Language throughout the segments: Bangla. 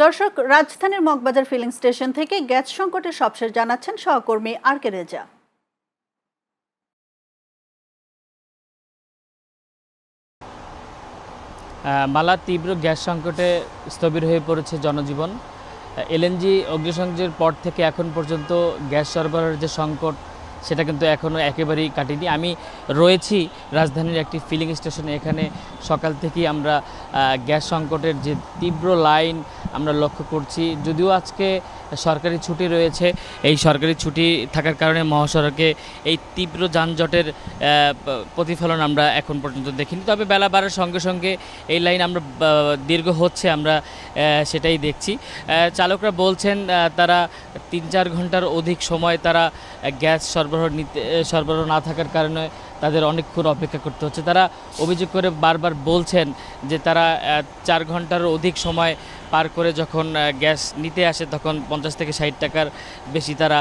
দর্শক, রাজধানীর মগবাজার ফিলিং স্টেশন থেকে গ্যাস সংকটের সবশেষ জানাচ্ছেন সহকর্মী আর কে রেজা। মালা, তীব্র গ্যাস সংকটে স্থবির হয়ে পড়েছে জনজীবন। এলএনজি অগ্নিসংযোগের পর থেকে এখন পর্যন্ত গ্যাস সরবরাহের যে সংকট সেটা কিন্তু এখনও একেবারেই কাটেনি। আমি রয়েছি রাজধানীর একটি ফিলিং স্টেশনে। এখানে সকাল থেকেই আমরা গ্যাস সংকটের যে তীব্র লাইন আমরা লক্ষ্য করছি। যদিও আজকে সরকারি ছুটি রয়েছে, এই সরকারি ছুটি থাকার কারণে মহাসড়কে এই তীব্র যানজটের প্রতিফলন আমরা এখন পর্যন্ত দেখিনি। তবে বেলা বাড়ার সঙ্গে সঙ্গে এই লাইন আমরা দীর্ঘ হচ্ছে, আমরা সেটাই দেখছি। চালকরা বলছেন তারা ৩-৪ ঘন্টার অধিক সময় তারা গ্যাস সরবরাহ না থাকার কারণে তাদের অনেকক্ষণ অপেক্ষা করতে হচ্ছে। তারা অভিযোগ করে বারবার বলছেন যে তারা 4 ঘন্টার অধিক সময় পার করে যখন গ্যাস নিতে আসে তখন 50 থেকে 60 টাকার বেশি তারা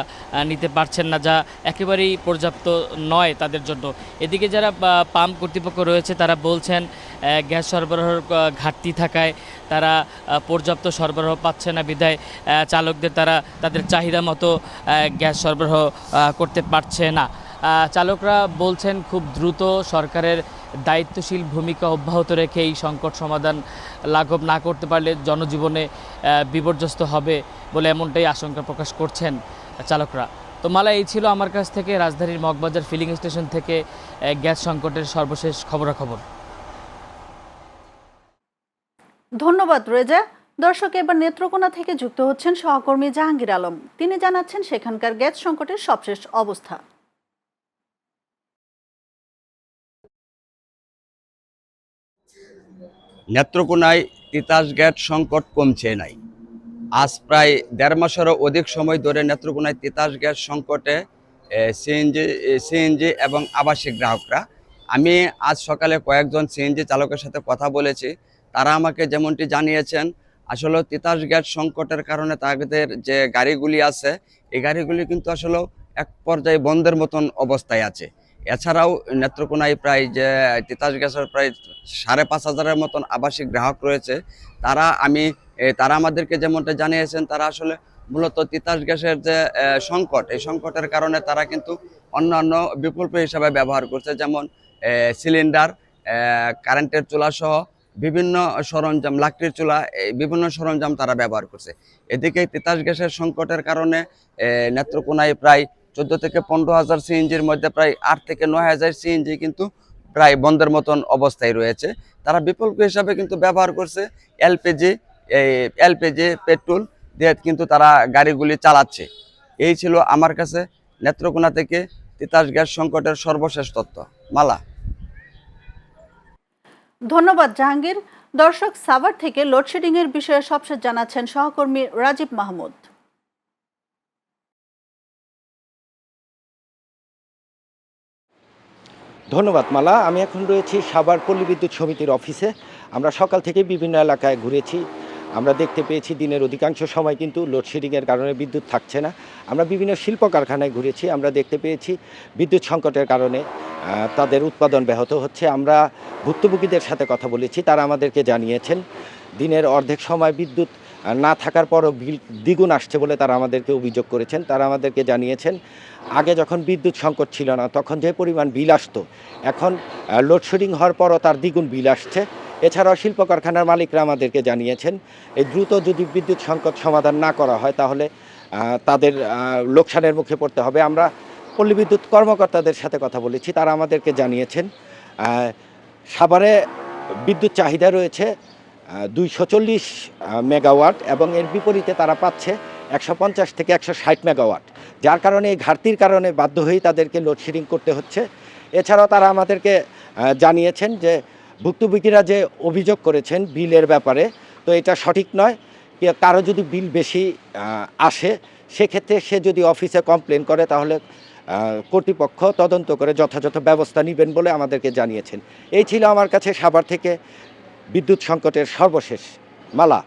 নিতে পারছেন না, যা একেবারেই পর্যাপ্ত নয় তাদের জন্য। এদিকে যারা পাম্প কর্তৃপক্ষ রয়েছে তারা বলছেন গ্যাস সরবরাহের ঘাটতি থাকায় তারা পর্যাপ্ত সরবরাহ পাচ্ছে না, বিধায় চালকদের তারা তাদের চাহিদা মতো গ্যাস সরবরাহ করতে পারছে না। চালকরা বলছেন খুব দ্রুত সরকারের দায়িত্বশীল ভূমিকা অব্যাহত রেখে এই সংকট সমাধান লাঘব না করতে পারলে জনজীবনে বিপর্যস্ত হবে বলে এমনটাই আশঙ্কা প্রকাশ করছেন চালকরা। তো মালা, এই ছিল আমার কাছ থেকে রাজধানীর মগবাজার ফিলিং স্টেশন থেকে গ্যাস সংকটের সর্বশেষ খবরাখবর। ধন্যবাদ রেজা। দর্শক, এবার নেত্রকোনা থেকে যুক্ত হচ্ছেন সহকর্মী জাহাঙ্গীর আলম। তিনি জানাচ্ছেন সেখানকার গ্যাস সংকটের সবশেষ অবস্থা। নেত্রকোনায় তিতাস গ্যাস সংকট কমছে নাই। আজ প্রায় 1.5 মাসেরও অধিক সময় ধরে নেত্রকোনায় তিতাস গ্যাস সংকটে সিএনজি এবং আবাসিক গ্রাহকরা। আমি আজ সকালে কয়েকজন সিএনজি চালকের সাথে কথা বলেছি। তারা আমাকে যেমনটি জানিয়েছেন, আসলে তিতাস গ্যাস সংকটের কারণে তাদের যে গাড়িগুলি আছে এই গাড়িগুলি কিন্তু আসলে এক পর্যায়ে বন্ধের মতন অবস্থায় আছে। এছাড়াও নেত্রকোনায় প্রায় যে তিতাস গ্যাসের প্রায় 5,500-এর মতন আবাসিক গ্রাহক রয়েছে। তারা আমাদেরকে যেমনটা জানিয়েছেন, তারা আসলে মূলত তিতাস গ্যাসের যে সংকট, এই সংকটের কারণে তারা কিন্তু অন্যান্য বিকল্প হিসাবে ব্যবহার করছে, যেমন সিলিন্ডার, কারেন্টের চুলা সহ বিভিন্ন সরঞ্জাম, লাকড়ির চুলা, বিভিন্ন সরঞ্জাম তারা ব্যবহার করছে। এদিকে তিতাস গ্যাসের সংকটের কারণে নেত্রকোনায় প্রায় 14 থেকে 15,000 সিএনজির মধ্যে প্রায় 8 থেকে 9,000 সিএনজি কিন্তু প্রায় বন্ধের মতন অবস্থায় রয়েছে। তারা বিকল্প হিসাবে কিন্তু ব্যবহার করছে এলপিজি পেট্রোল দিয়ে কিন্তু তারা গাড়িগুলি চালাচ্ছে। এই ছিল আমার কাছে নেত্রকোনা থেকে তিতাস গ্যাস সংকটের সর্বশেষ তথ্য। মালা। ধন্যবাদ জাহাঙ্গীর। দর্শক, সাভার থেকে লোডশেডিং এর বিষয়ে সবশেষ জানাচ্ছেন সহকর্মী রাজীব মাহমুদ। ধন্যবাদ মালা। আমি এখন রয়েছি সাভার পল্লী বিদ্যুৎ সমিতির অফিসে। আমরা সকাল থেকে বিভিন্ন এলাকায় ঘুরেছি। আমরা দেখতে পেয়েছি দিনের অধিকাংশ সময় কিন্তু লোডশেডিংয়ের কারণে বিদ্যুৎ থাকছে না। আমরা বিভিন্ন শিল্প কারখানায় ঘুরেছি। আমরা দেখতে পেয়েছি বিদ্যুৎ সংকটের কারণে তাদের উৎপাদন ব্যাহত হচ্ছে। আমরা ভুক্তভোগীদের সাথে কথা বলেছি, তারা আমাদেরকে জানিয়েছেন দিনের অর্ধেক সময় বিদ্যুৎ না থাকার পরও বিল দ্বিগুণ আসছে বলে তারা আমাদেরকে অভিযোগ করেছেন। তারা আমাদেরকে জানিয়েছেন আগে যখন বিদ্যুৎ সংকট ছিল না তখন যে পরিমাণ বিল আসতো, এখন লোডশেডিং হওয়ার পরও তার দ্বিগুণ বিল আসছে। এছাড়াও শিল্প কারখানার মালিকরা আমাদেরকে জানিয়েছেন এই দ্রুত যদি বিদ্যুৎ সংকট সমাধান না করা হয় তাহলে তাদের লোকসানের মুখে পড়তে হবে। আমরা পল্লী বিদ্যুৎ কর্মকর্তাদের সাথে কথা বলেছি, তারা আমাদেরকে জানিয়েছেন সাভারে বিদ্যুৎ চাহিদা রয়েছে 240 মেগাওয়াট এবং এর বিপরীতে তারা পাচ্ছে 150 থেকে 160 মেগাওয়াট, যার কারণে এই ঘাটতির কারণে বাধ্য হয়েই তাদেরকে লোডশেডিং করতে হচ্ছে। এছাড়াও তারা আমাদেরকে জানিয়েছেন যে ভুক্তভোগীরা যে অভিযোগ করেছেন বিলের ব্যাপারে, তো এটা সঠিক নয়। কারো যদি বিল বেশি আসে সেক্ষেত্রে সে যদি অফিসে কমপ্লেন করে তাহলে কর্তৃপক্ষ তদন্ত করে যথাযথ ব্যবস্থা নেবেন বলে আমাদেরকে জানিয়েছেন। এই ছিল আমার কাছে সাভার থেকে বিদ্যুৎ সংকটের সর্বশেষ। মালা।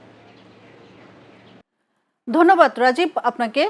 ধন্যবাদ রাজীব আপনাকে।